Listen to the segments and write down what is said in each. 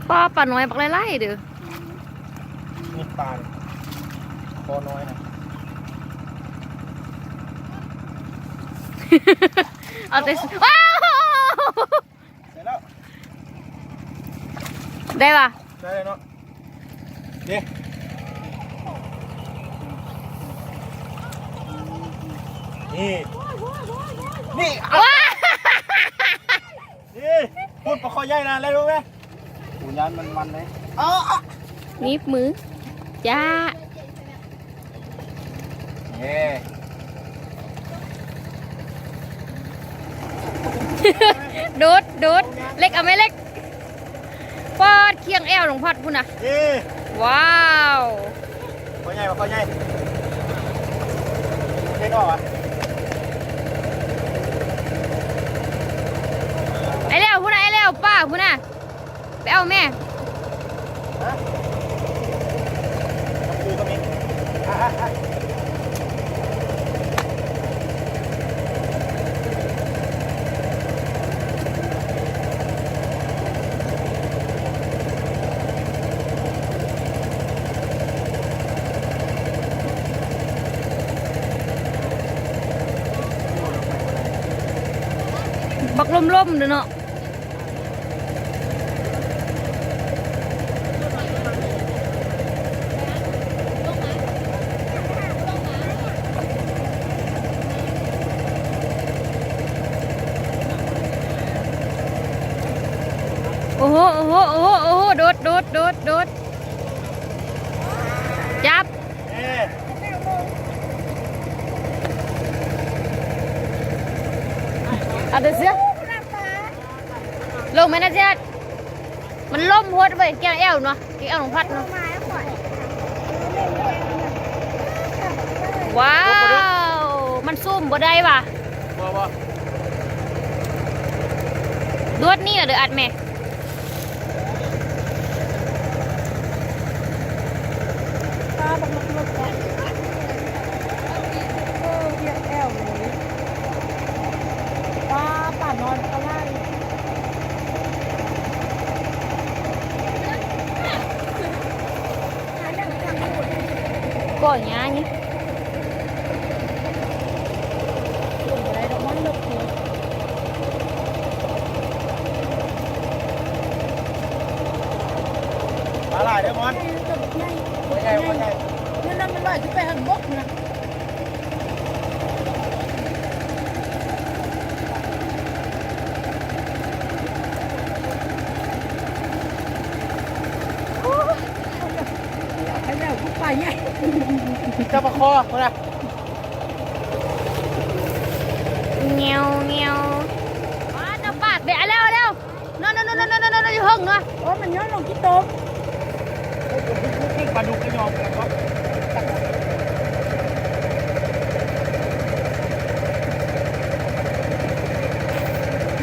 ป้าป่าน้อยปักไล่ๆเด้อมีปลาคอน้อยนะเอาแต่ว้าวได้แล้วได้ป่ะได้เลยเนาะเดี๋ยวนี่นี่ว้านี่พูดปลาคอใหญ่นะแล้วรู้ไหมหูยันมันเลยนิบมือจ้าเย่ โดดเล็กเอาไหมเล็กปอดเคียงแอวหลวงพัดพุ่นนะว้าวคอใหญ่ปลาคอใหญ่เท่นอกอ่ะไอ้แล้วพุ่นนะไอ้แล้วป้าพุ่นนะไปเอาแม่ปูก็มีบักล่มๆเนาะโอ้โหโดดจับเอาเดี๋ยวเสียลงไหมนะเจ๊มันล่มพดไปแกแอวเนาะแกแอวหลวงพัดเนาะว้าวมันซุ่มบ่ได้ป่ะดวดนี่เหรอเดืออัดแม่ป้าบังคับรถก่อนเรียกแอลเลยป้าป่านอนก็ไล่ก่อนย้ายนี่อะไรดอกมันเลิกเถอะปลาไหลเด้อมอนตัวใหญ่นี่นั่นมันลอยขึ้นไปหันบกนะไอ้แมวผู้ป่าใหญ่จะปลาคอคนละเงี้ยวว้าจะปาดเบะเร็วนั่นอยู่ห้องเนาะโอ้มันย้อนลงที่โต๊ะปลาดุกก็ยอมกันเนาะ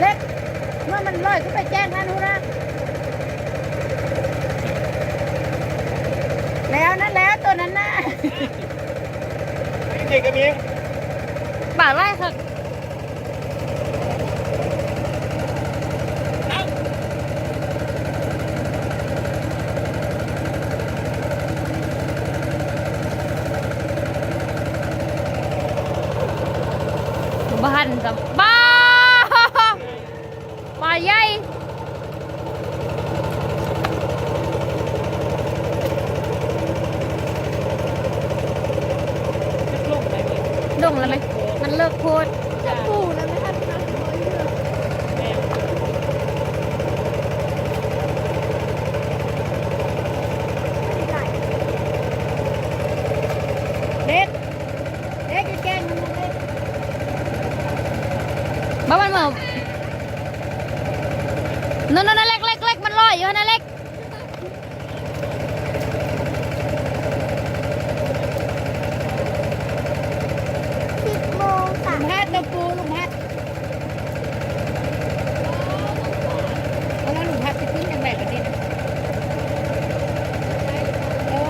เล็กเมื่อมันลอยขึ้นไปแจ้งท่านฮูนะแล้วตัวนั้นน่ะเด็กก็มีปาดไล่ค่ะบ้านกับบ้าปลาใหญ่ลงแล้วไหมมันเลิกโพดจะปูนะไม่ทันนะเด็กแกล้งมันเล็กบ้ามันเหมือนนั่นเล็กมันลอยอยู่นะเล็กตะปูลุงพัดแล้วลุงพัดจะขึ้นยังไงกันนี่นะ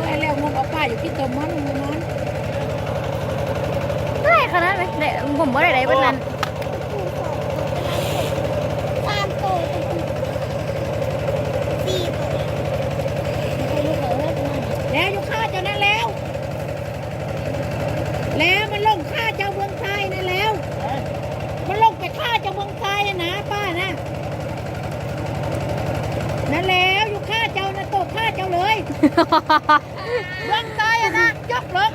ไอ้แล้วงมเอาป้าอยู่ที่ตัวมันได้ขนาดไหนผมว่าได้บ้านนั้น3 ตัว4 ตัว นั่นแล้วอยู่ข้าเจ้านะตกข้าเจ้าเลยเรื่องตายอะนะยกเลิก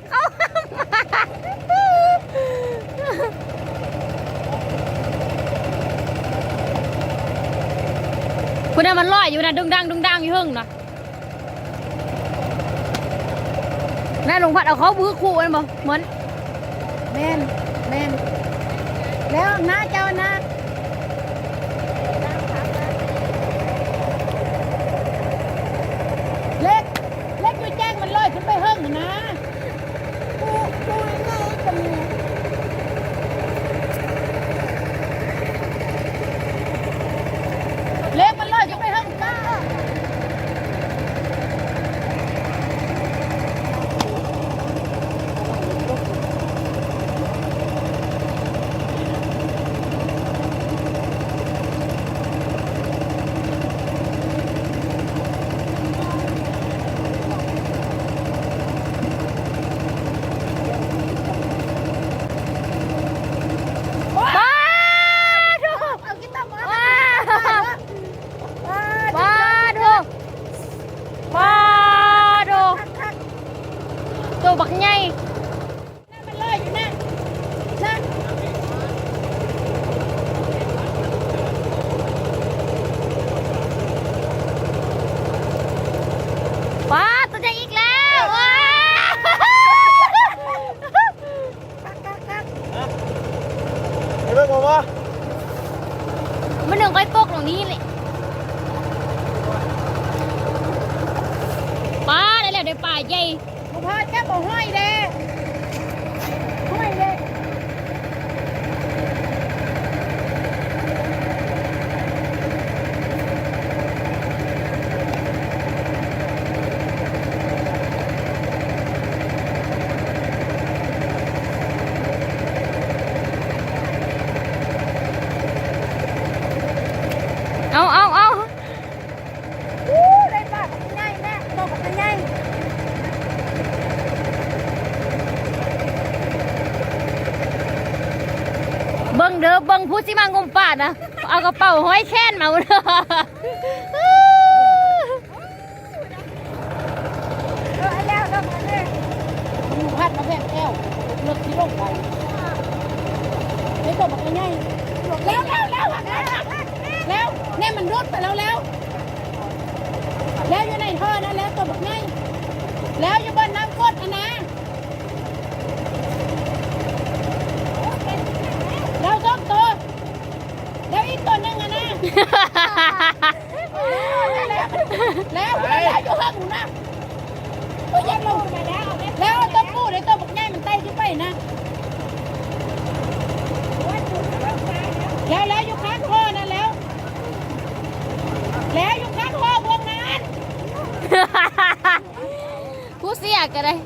เขาคุณน่ะมันลอยอยู่นะดึงดังอยู่หึ่งนะแม่ลุงพัดเอาเขาบื้อคู่กันบ่เหมือนแม่นแล้วน้าเจ้านะเล็กอยู่แจ้งมันลอยขึ้นไปเฮิ่งนะกูยังไงจะมีเล็กมันลอยขึ้นไปเฮิ่งจ้าตัวบักใหญ่มันลอยอยู่นะป้าตัวใหญ่อีกแล้วว้าไอ้เบิ่งบอกว่า มันหนึ่งไอ้ปกตรงนี้เลยป้าได้แล้วได้ป่าใหญ่พอแค่บอกห้อยเลยห้อยเลยเอาได้ปากง่ายแม่ตกง่ายเบิ้งเด้อเบิ้งพูดสิมางมป่านะเอากระเป๋าห้อยแค้นมาเด้อแล้วมาเลยพัดมาแบ่งแก้วเลือกที่ลงไปไม่ตกง่ายแล้วเนี่ยมันรุดไปแล้วอยู่ในท่อนั่นแล้วตัวบักง่ายแล้วอยู่บนน้ำกดนะแล้วส้มตัวแล้วอีกตัวนึงนะแล้วอยู่ข้างหูนะตัวยันลงไปแล้วตัวปูเลยตัวบักง่ายมันไต่ขึ้นไปนะแล้วอยู่ข้างคอนั่นแล้วอยู่ข้างคอวงงาน ผู้เสียกันเลย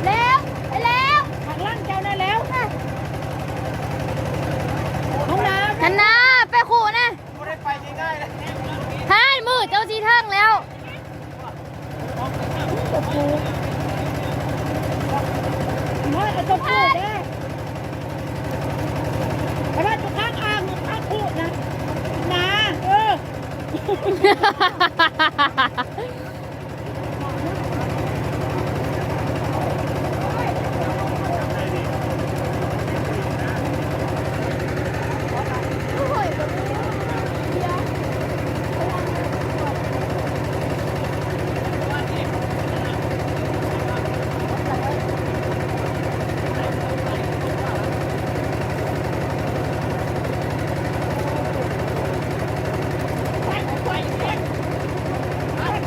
แล้วหักล่างเจ้านั่นแล้วห้องน้ำ ฮันนาไปขู่นะ ไม่ได้ไปง่ายๆเลย ฮันมือเจ้าจีเทิงแล้ว ตบปูน้อยเอาตบปูได้แต่ว่าอยู่ข้างอ่างข้างคู่นะ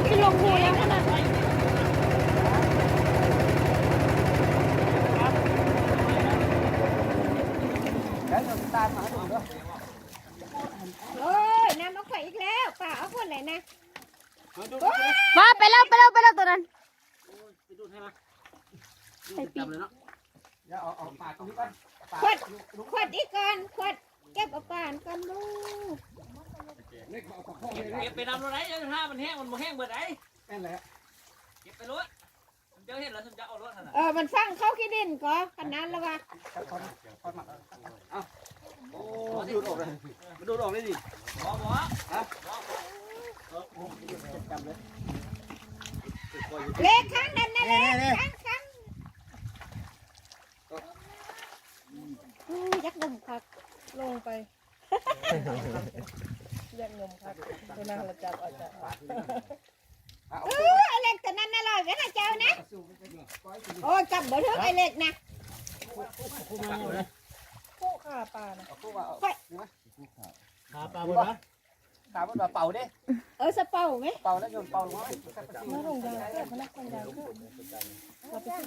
ที่ลงหูแล้วนะน้ำเอาไข่อีกแล้วป่าเอาคนไหนนะ มาไปแล้วตัวนั้น ไปดูให้มา ใส่ปีก เลยเนาะเดี๋ยวเอาปากตรงนี้ก่อน ขวดอีกก่อนขวดเก็บเอาป่านกันลูก เก็บไปนำรถไหนเดี๋ยวถ้ามันแห้งมันบ่แห้งเบิดไหน นั่นแหละ เก็บไปรถผมจะเห็นแล้วผมจะเอารถขนาด มันฟังเข้าขี้ดินก็ขนาดแล้วว่า โอ้ดูดออกเลยมันดูดออกเลยดิ บ่บ่ จำเลย เล็กข้างนั้นนะเล็กข้างยักษ์นมคักลงไปยักษ์นมคักเวลาเราจับอาจจะไอเล็กตัวนั้นน่ารักนะเจ้านะโอ้จับบ่ถึงไอเล็กนะคู่ขาปลานะไป ปลาบนนะปลาบนเป่าดิ สะเป่าไหม เป่าแล้วโยนเป่าลงมา ไม่ลงยางเพื่อนพนักงานยางเพื่อน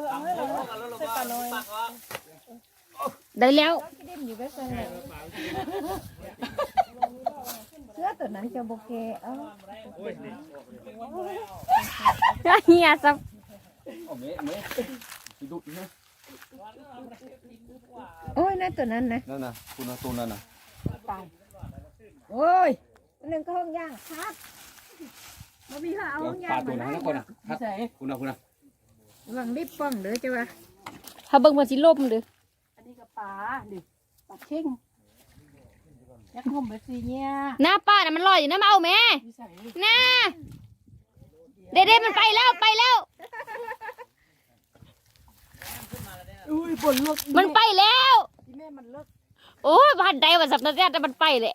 เอาให้เรา เอารถลงมาปักว่า ได้แล้ว ขี้ดินอยู่แบบนั้นเสื้อตัวนั้นจะโบเกเฮียซับ โอ้เมย์ดูดนะ โอ้ยนั่นตัวนั้นนะ นั่นน่ะคุณตัวนั่นน่ะ ตายโอ้ยหนึ่งก็ห้องย่างครับมามีค่ะเอาห้องย่าง ปลาตัวนั้นนะคนน่ะคุณนะ หลังรีบป้องเด้อจ้ะวะ ถ้าเบิ่งมันสิล่มเด้อ อันนี้ก็ปลาดิปลาเข่งยักษ์ห่มแบบสีเนี่ย หน้าป้าน่ะมันลอยอยู่นะมาเอาแม่ วิสัย น่าเด็ดมันไปแล้ว อุ้ยบนลวก มันไปแล้ว ที่แม่มันเลิก โอ้ยบ้านใดว่าสับนาเสียแต่มันไปเลย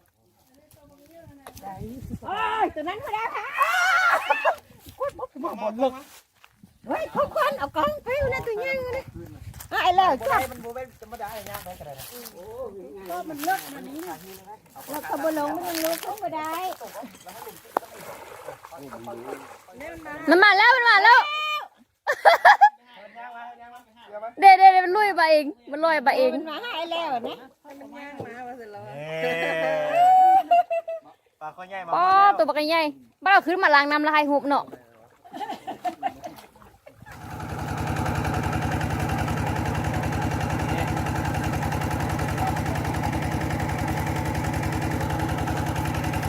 โอ้ยตัวนั้นเขาได้ค่ะบนลวกเฮ้ยทุกคนเอากล้องไปนะตัวนี้นะไอ้เลยจ้ะ มันโบเป็นธรรมดาอย่างเงี้ยไม่กระไรนะ ก็มันเลิกมันนี้นะแล้วก็บนลงมันเลิกเขาไม่ได้ มันมาแล้วเด็ดมันลุยไปเองมันลอยไปเอง มันมาให้แล้วนะ ปลาข้อใหญ่มา อ๋อตัวปลาใหญ่บ้านเราขึ้นมาล้างน้ำละลายหุบเนาะ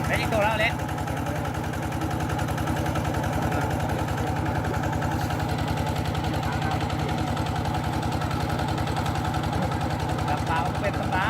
ไอ้ตัวแล้วเล็กตับเปล่าเป็นตับปลา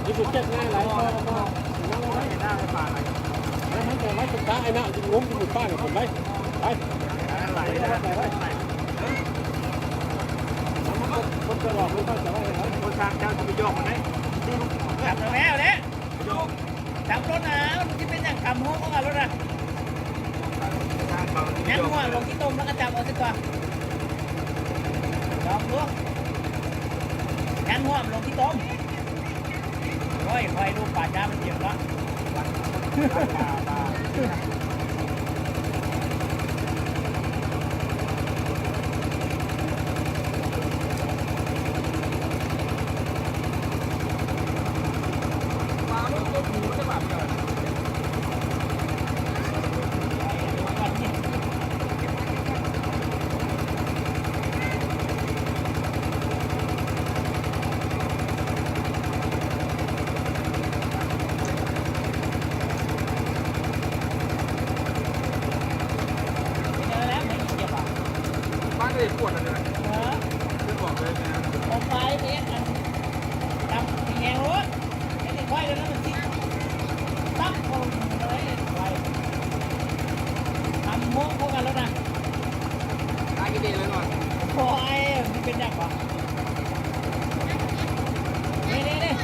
นี่คือเจ็บง่ายหลายข้อมานั่งไว้หน้าไปป่าไหนแล้วมันจะไว้สุดท้ายไอ้น่ะจะงุ้มจะหมุดป้าเนี่ยผมไว้ไปไหลไปคนจะหลอกไม่ค่อยจะว่าอะไรคนทางเจ้าจะไปโยกมันไหม จับแล้วเนี่ยจับรถนะมันที่เป็นอย่างกำหัวของรถนะยันหัวลงที่ต้มแล้วก็จับเอาสิตัวลองดูยันหัวลงที่ต้มโอ้ยคอยดูป่าจ้ามันเจ็บแล้ว บ้านเลยปวดอะไรจะบอกเลยนะ ผมไปเนี่ยจำแหงรถไอ้นี่ไว้แล้วมันทิ้งตั้งคนเลยไว้ทำมุกพวกกันแล้วนะ ตายกี่เดือนแล้วหน่อย โอ้ยมันเป็นอย่างวะนี่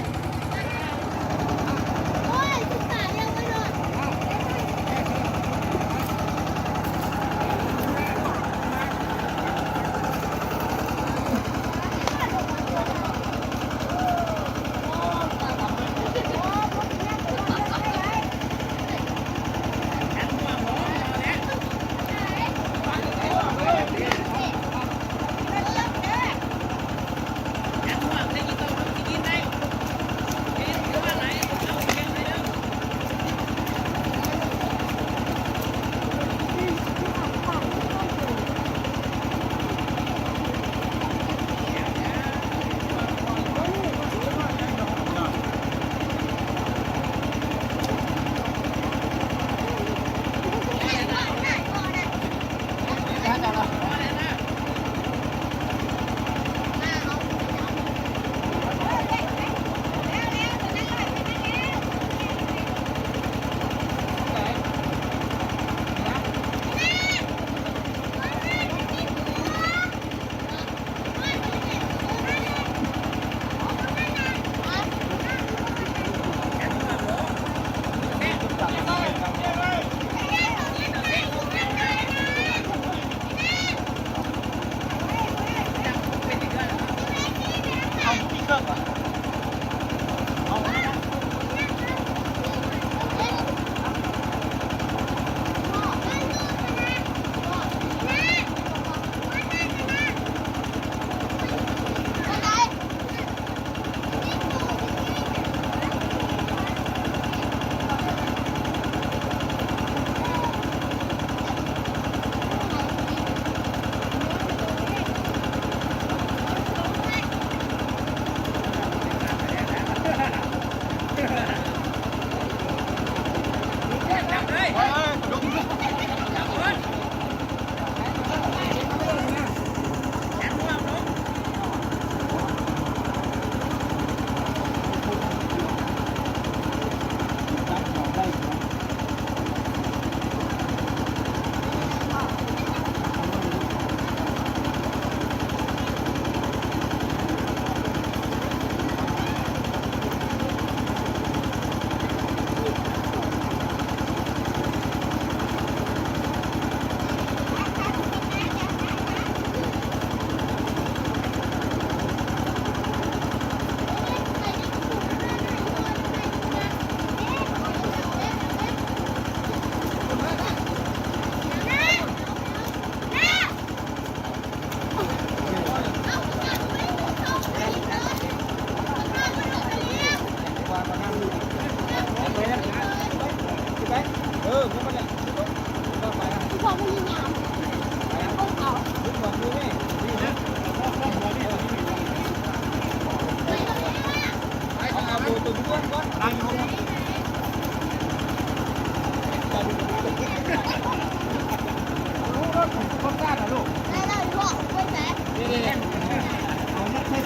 เอามาค่อย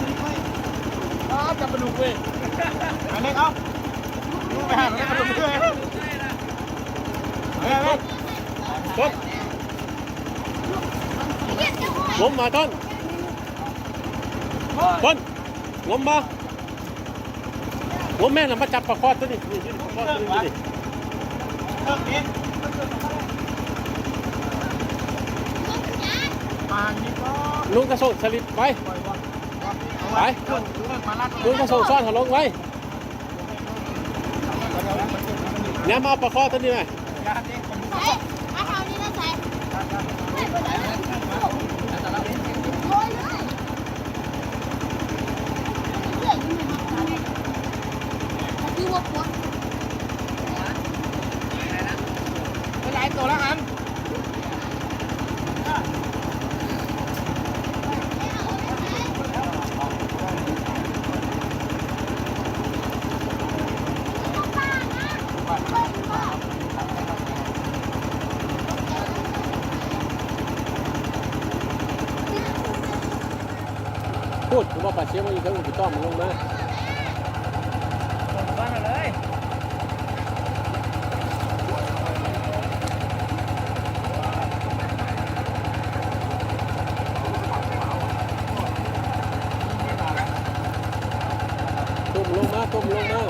จับปลาดุกเว้ยอันนี้เอาไปหาปลาดุกเลยเฮ้ยต้นล้มมาต้นล้มมาล้มแม่น่ะมาจับปลาคอตัวนี้นี่ปลาคอตัวนี้ลุงกระโสดสลิดไปลุงกระโสดซ่อนหัวลงไว้เนี่ยมาเอาปลาคอตัวนี้ไหมหลายตัวแล้วครับ พูดผมว่าปลาเชี่ยวมันอยู่ข้างบนต้อมมันลงนะ ส่งมาเลย ต้มลงมา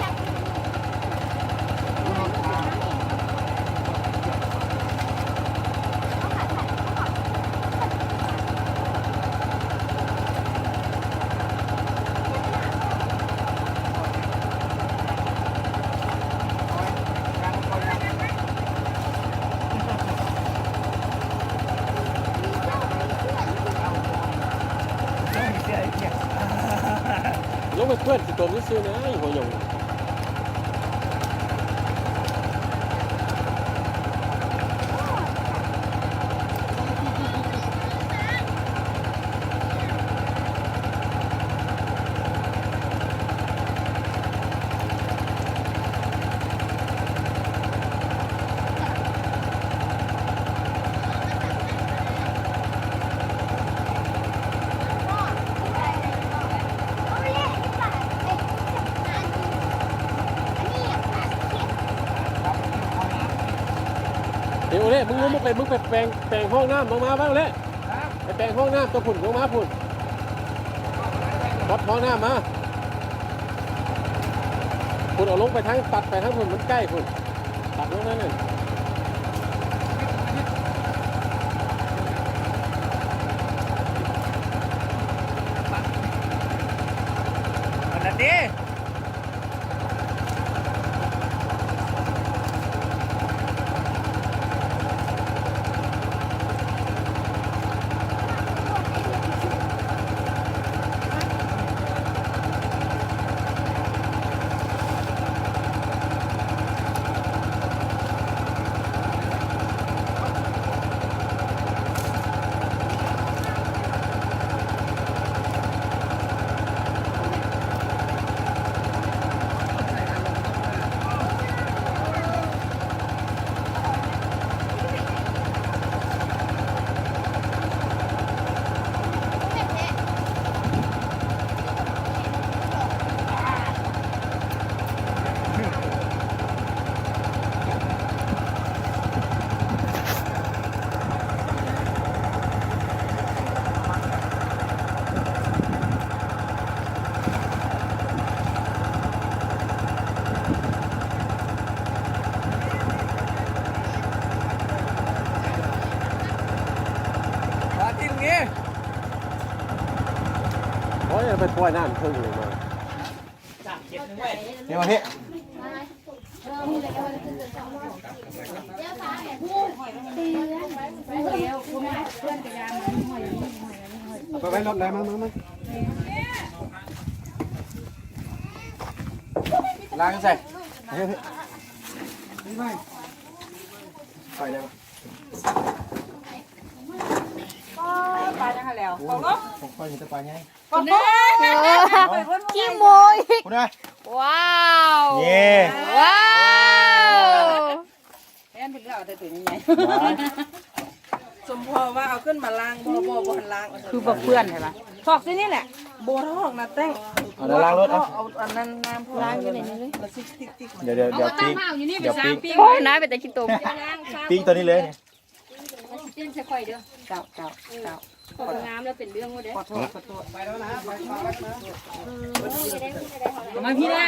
ลงไปเพื่อนสิตัวนี้ซื้อนะหัวหยงเดี๋ยวเลยมึงไปแปลงห้องน้ำลงมาบ้างเลยไปแปลงห้องน้ำตัวผุ่นลงมาผุ่นวัดห้องน้ำมาผุ่นเอาลงไปทั้งตัดไปทั้งผุ่นมันใกล้ผุ่นตัดลงนั่นน่ะ อันนั้นดิ โอ้ยไปปล่อยน้ำพึ่งเลยมา เดี๋ยวมาพี่ ไปไว้รถเลยมาล้างใส่เฮ้ยไปแล้ว ปลาจังหะแล้วตกลง ผมค่อยจะไปไง ขี้โมย คุณได้ ว้าว เย่ ว้าว แอนเป็นเรื่องแต่ตัวนี้ไง สมพอว่าเอาขึ้นมาล้างบ่หันล้าง คือบ่เพื่อนใช่ปะทอกที่นี่แหละ โบทอกนะแต้ง เอาล้างรถเอา เอาอันนั้นน้ำล้างอยู่ในนี้เลยมาซิกติ๊ก เดี๋ยวปิ้งเดี๋ยวปิ้ง โอ้ยน้าเป็นแต่ขี้ตม ปิ้งตัวนี้เลย เต้นใส่ข่อยเด้อ เจ้า ขอบงามแล้วเป็นเรื่องหมดเด้อ ขอโทษไปแล้วนะ มาพี่นะ